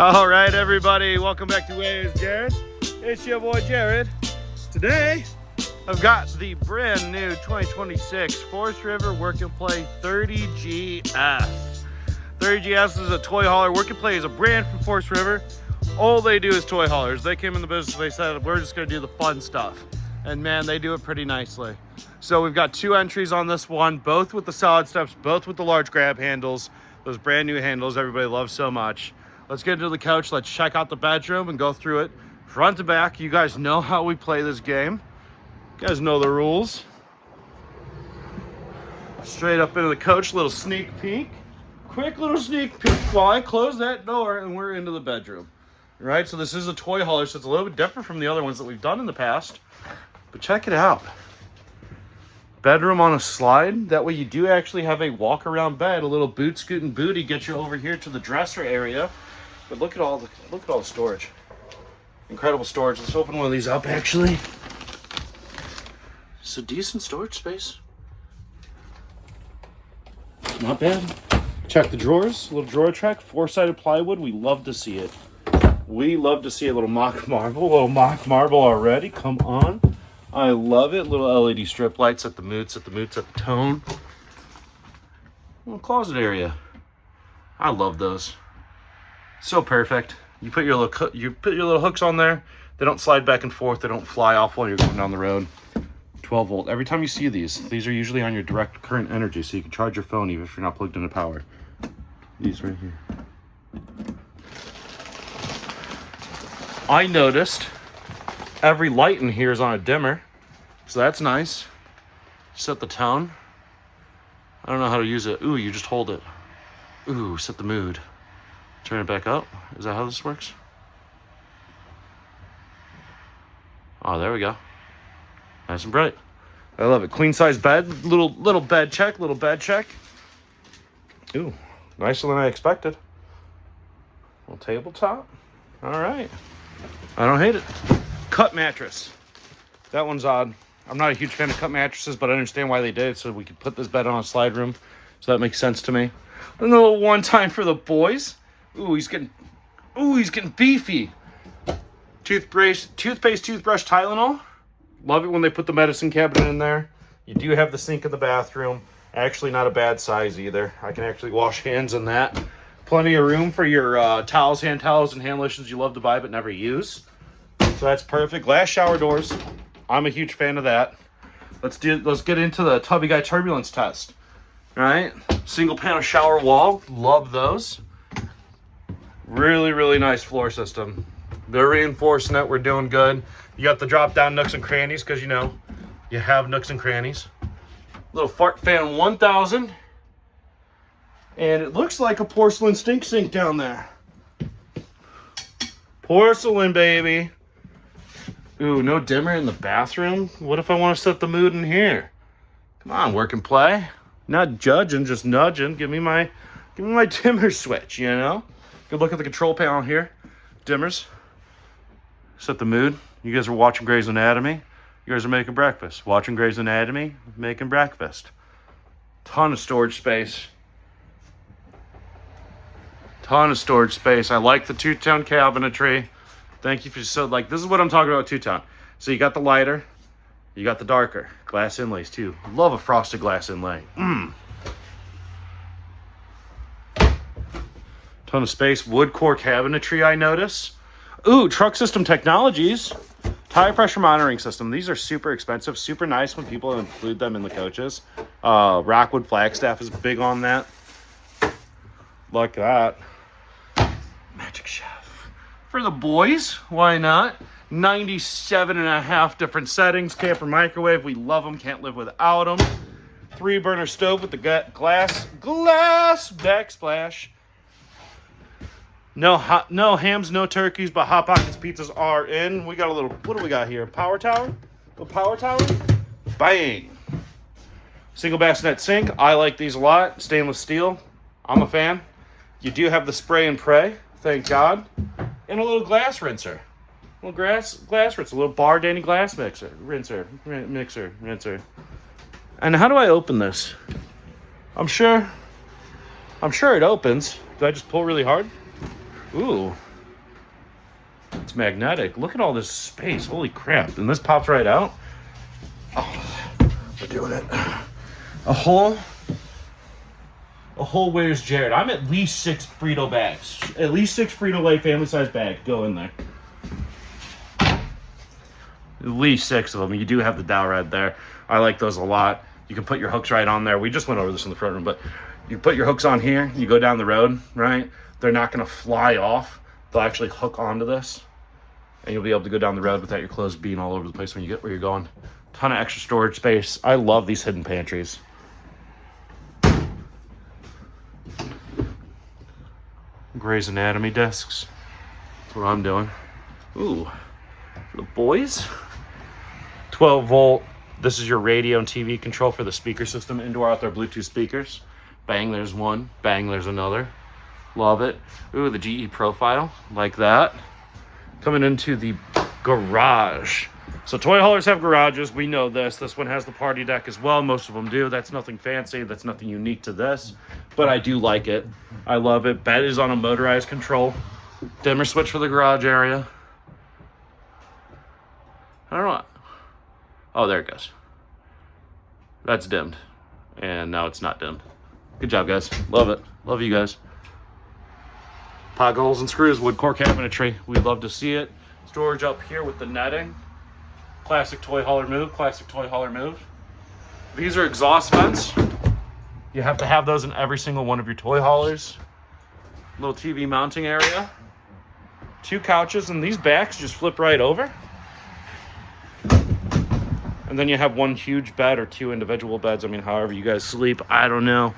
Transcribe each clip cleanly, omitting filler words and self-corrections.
All right, everybody, welcome back to Where's Jared? It's your boy Jared. Today, I've got the brand new 2026 Forest River Work+Play 30Gs. 30Gs is a Toyhauler. Work+Play is a brand from Forest River. All they do is toy haulers. They came in the business, they said, we're just gonna do the fun stuff. And man, they do it pretty nicely. So we've got two entries on this one, both with the solid steps, both with the large grab handles, those brand new handles everybody loves so much. Let's get into the couch, let's check out the bedroom and go through it front to back. You guys know how we play this game. You guys know the rules. Straight up into the couch, little sneak peek. Quick little sneak peek while I close that door and we're into the bedroom. Right, so this is a toy hauler, so it's a little bit different from the other ones that we've done in the past. But check it out. Bedroom on a slide. That way you do actually have a walk around bed. A little boot scooting booty gets you over here to the dresser area. But look at all the storage. Incredible storage. Let's open one of these up actually. It's a decent storage space. Not bad. Check the drawers. A little drawer track. 4-sided plywood. We love to see it. We love to see a little mock marble. A little mock marble already. Come on. I love it. Little LED strip lights at the moods, at the tone. Little closet area. I love those. So perfect. You put your little hooks on there. They don't slide back and forth. They don't fly off while you're going down the road. 12 volt. Every time you see these are usually on your direct current energy, so you can charge your phone even if you're not plugged into power. These right here. I noticed every light in here is on a dimmer, so that's nice. Set the tone. I don't know how to use it. Ooh, you just hold it. Ooh, set the mood. Turn it back up. Is that how this works? Oh, there we go. Nice and bright. I love it. Queen size bed. Little bed check. Little bed check. Ooh, nicer than I expected. Little tabletop. All right. I don't hate it. Cut mattress. That one's odd. I'm not a huge fan of cut mattresses, but I understand why they did it, so we could put this bed on a slide room. So that makes sense to me. A little one time for the boys. Ooh, he's getting beefy. Toothpaste, toothbrush, Tylenol. Love it when they put the medicine cabinet in there. You do have the sink in the bathroom. Actually not a bad size either. I can actually wash hands in that. Plenty of room for your towels, hand towels, and hand lotions you love to buy but never use. So that's perfect. Glass shower doors. I'm a huge fan of that. Let's get into the Tubby Guy turbulence test. All right, single panel shower wall. Love those. Really, really nice floor system. They're reinforcing it. We're doing good. You got the drop down nooks and crannies because you know you have nooks and crannies. Little fart fan 1000. And it looks like a porcelain stink sink down there. Porcelain, baby. Ooh, no dimmer in the bathroom. What if I want to set the mood in here? Come on, work and play. Not judging, just nudging. Give me my dimmer switch, you know? Good look at the control panel here. Dimmers. Set the mood. You guys are watching Grey's Anatomy. You guys are making breakfast. Watching Grey's Anatomy, making breakfast. Ton of storage space. Ton of storage space. I like the two-tone cabinetry. Thank you for this is what I'm talking about two-tone. So you got the lighter, you got the darker. Glass inlays too. Love a frosted glass inlay. Ton of space. Wood core cabinetry I notice. Ooh, truck system technologies. Tire pressure monitoring system. These are super expensive, super nice when people include them in the coaches. Rockwood Flagstaff is big on that. Like that. Magic Chef. For the boys, why not? 97.5 different settings. Camper microwave, we love them, can't live without them. 3-burner stove with the glass backsplash. No hams, no turkeys, but Hot Pockets pizzas are in. We got a little, what do we got here? Power tower? A power tower? Bang! Single bassinet sink. I like these a lot. Stainless steel. I'm a fan. You do have the spray and pray. Thank God. And a little glass rinser. A little glass rinser. A little bar Danny glass rinser. And how do I open this? I'm sure it opens. Do I just pull really hard? Ooh, magnetic. Look at all this space. Holy crap. And this pops right out. Oh, we're doing it. A whole Where's Jared? I'm at least 6 Frito bags. At least 6 Frito-Lay family-size bags go in there. At least 6 of them. You do have the dowel right there. I like those a lot. You can put your hooks right on there. We just went over this in the front room, but you put your hooks on here. You go down the road, right? They're not going to fly off. They'll actually hook onto this, and you'll be able to go down the road without your clothes being all over the place when you get where you're going. Ton of extra storage space. I love these hidden pantries. Grey's Anatomy discs. That's what I'm doing. Ooh, for the boys. 12 volt. This is your radio and TV control for the speaker system. Indoor, outdoor Bluetooth speakers. Bang, there's one. Bang, there's another. Love it. Ooh, the GE profile. Like that. Coming into the garage. So toy haulers have garages. We know this. This one has the party deck as well. Most of them do. That's nothing fancy. That's nothing unique to this. But I do like it. I love it. Bed is on a motorized control. Dimmer switch for the garage area. I don't know. Oh, there it goes. That's dimmed. And now it's not dimmed. Good job, guys. Love it. Love you guys. Pocket holes and screws, wood core cabinetry. We'd love to see it. Storage up here with the netting. Classic toy hauler move. Classic toy hauler move. These are exhaust vents. You have to have those in every single one of your toy haulers. Little TV mounting area. 2 couches, and these backs just flip right over. And then you have 1 huge bed or 2 individual beds. I mean, however you guys sleep, I don't know.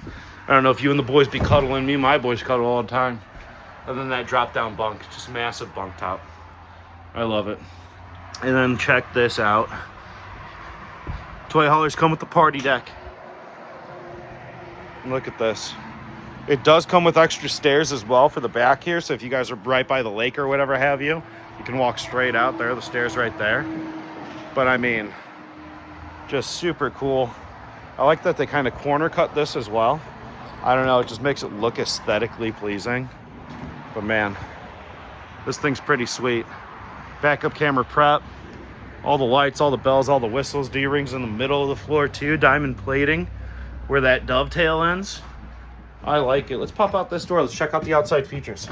I don't know if you and the boys be cuddling. Me and my boys cuddle all the time. And then that drop-down bunk, just massive bunk top. I love it. And then check this out. Toy haulers come with the party deck. Look at this. It does come with extra stairs as well for the back here. So if you guys are right by the lake or whatever have you, you can walk straight out there. The stairs right there. But I mean, just super cool. I like that they kind of corner cut this as well. I don't know, it just makes it look aesthetically pleasing. But man, this thing's pretty sweet. Backup camera prep. All the lights, all the bells, all the whistles. D-rings in the middle of the floor too. Diamond plating where that dovetail ends. I like it. Let's pop out this door. Let's check out the outside features.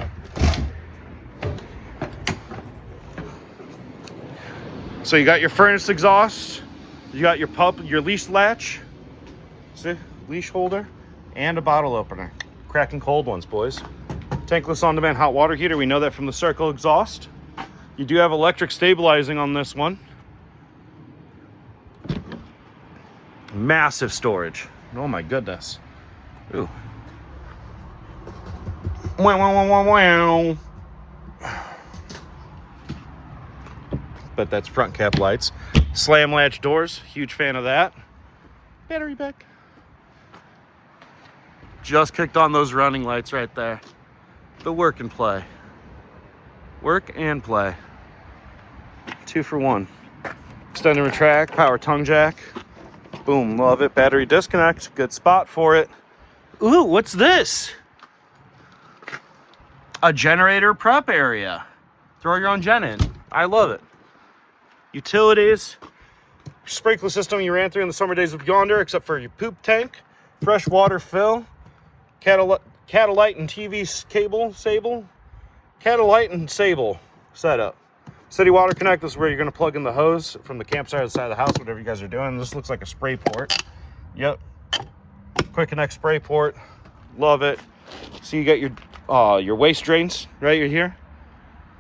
So you got your furnace exhaust. You got your leash latch. See? Leash holder. And a bottle opener. Cracking cold ones, boys. Tankless on-demand hot water heater. We know that from the circle exhaust. You do have electric stabilizing on this one. Massive storage. Oh my goodness. Ooh. Wow, wow, wow, wow, wow. But that's front cap lights. Slam latch doors. Huge fan of that. Battery back. Just kicked on those running lights right there. The work and play. Work and play. 2 for 1. Extend and retract. Power tongue jack. Boom, love it. Battery disconnect, good spot for it. Ooh, what's this? A generator prep area. Throw your own gen in. I love it. Utilities. Sprinkler system you ran through in the summer days of yonder, except for your poop tank. Fresh water fill. Catalyte and TV cable, sable. Catalyte and sable setup. City water connect, this is where you're going to plug in the hose from the campsite or the side of the house, whatever you guys are doing. This looks like a spray port. Yep. Quick connect spray port. Love it. So you got your waste drains right here.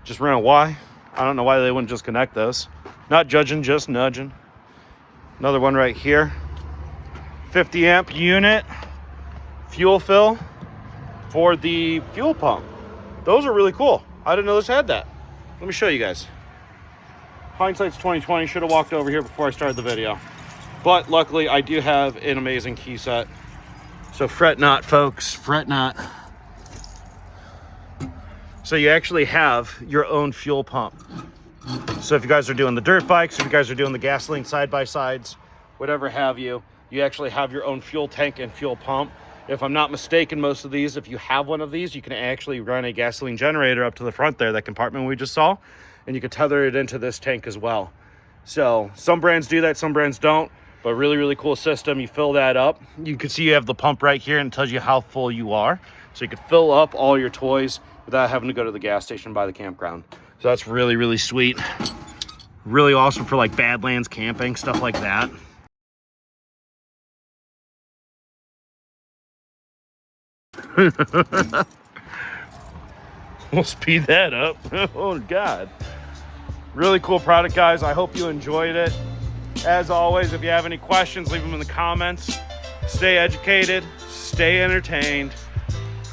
Just ran a Y. I don't know why they wouldn't just connect those. Not judging, just nudging. Another one right here. 50 amp unit. Fuel fill for the fuel pump. Those are really cool. I didn't know this had that. Let me show you guys. Hindsight's 2020. Should have walked over here before I started the video. But luckily, I do have an amazing key set. So fret not, folks. Fret not. So you actually have your own fuel pump. So if you guys are doing the dirt bikes, if you guys are doing the gasoline side-by-sides, whatever have you, you actually have your own fuel tank and fuel pump. If I'm not mistaken, most of these, if you have one of these, you can actually run a gasoline generator up to the front there, that compartment we just saw, and you can tether it into this tank as well. So some brands do that, some brands don't, but really, really cool system. You fill that up. You can see you have the pump right here and it tells you how full you are. So you can fill up all your toys without having to go to the gas station by the campground. So that's really, really sweet. Really awesome for like Badlands camping, stuff like that. We'll speed that up. Oh God. Really cool product, guys. I hope you enjoyed it. As always, if you have any questions, leave them in the comments. Stay educated, stay entertained.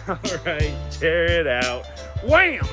All right, tear it out. Wham!